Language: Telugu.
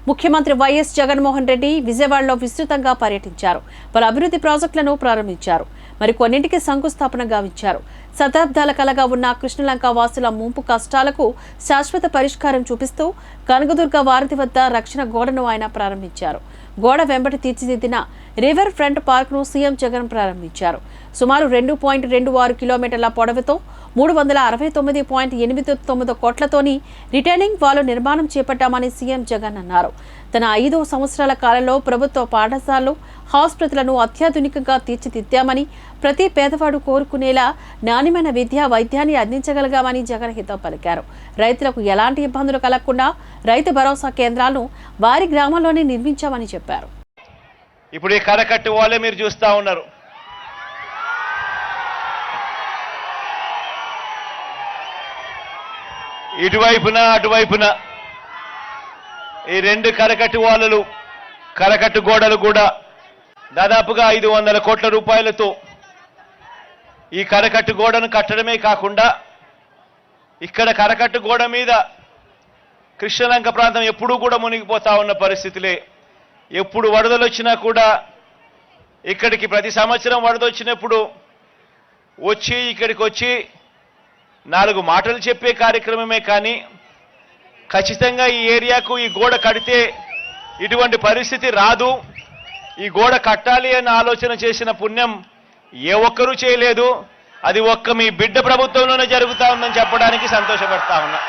ముఖ్యమంత్రి వైఎస్ జగన్మోహన్ రెడ్డి విజయవాడలో విస్తృతంగా పర్యటించారు. పలు అభివృద్ధి ప్రాజెక్టులను ప్రారంభించారు. మరికొన్నింటికి శంకుస్థాపన గావించారు. శతాబ్దాల కలగా ఉన్న కృష్ణలంక వాసుల ముంపు కష్టాలకు శాశ్వత పరిష్కారం చూపిస్తూ కనకదుర్గ వారధి వద్ద రక్షణ గోడను ఆయన ప్రారంభించారు. గోడ వెంబడి తీర్చిదిద్దిన రివర్ ఫ్రంట్ పార్క్ను సీఎం జగన్ ప్రారంభించారు. సుమారు 2.26 కిలోమీటర్ల పొడవుతో 369.89 కోట్లతోని రిటైనింగ్ వాల్ నిర్మాణం చేపట్టామని సీఎం జగన్ అన్నారు. తన 5 సంవత్సరాల కాలంలో ప్రభుత్వ పాఠశాలలు, ఆసుపత్రులను అత్యాధునికంగా తీర్చిదిద్దామని, ప్రతి పేదవాడు కోరుకునేలా నాణ్యమైన విద్యా వైద్యాన్ని అందించగలిగామని జగన్ హితం పలికారు. రైతులకు ఎలాంటి ఇబ్బందులు కలగకుండా రైతు భరోసా కేంద్రాలను వారి గ్రామాల్లోనే నిర్మించామని చెప్పారు. ఇప్పుడు ఈ కరకట్టు వాళ్ళే మీరు చూస్తూ ఉన్నారు. ఇటువైపున అటువైపున ఈ 2 కరకట్టు వాళ్ళలు, కరకట్టు గోడలు కూడా దాదాపుగా 500 కోట్ల రూపాయలతో ఈ కరకట్టు గోడను కట్టడమే కాకుండా ఇక్కడ కరకట్టు గోడ మీద కృష్ణలంక ప్రాంతం ఎప్పుడూ కూడా మునిగిపోతా ఉన్న పరిస్థితులే. ఎప్పుడు వరదలు వచ్చినా కూడా ఇక్కడికి ప్రతి సంవత్సరం వరద వచ్చినప్పుడు వచ్చి ఇక్కడికి వచ్చి 4 మాటలు చెప్పే కార్యక్రమమే కానీ ఖచ్చితంగా ఈ ఏరియాకు ఈ గోడ కడితే ఇటువంటి పరిస్థితి రాదు, ఈ గోడ కట్టాలి అన్న ఆలోచన చేసిన పుణ్యం ఏ ఒక్కరూ చేయలేదు. అది ఒక్క మీ బిడ్డ ప్రభుత్వంలోనే జరుగుతా ఉందని చెప్పడానికి సంతోషపడతా ఉన్నా.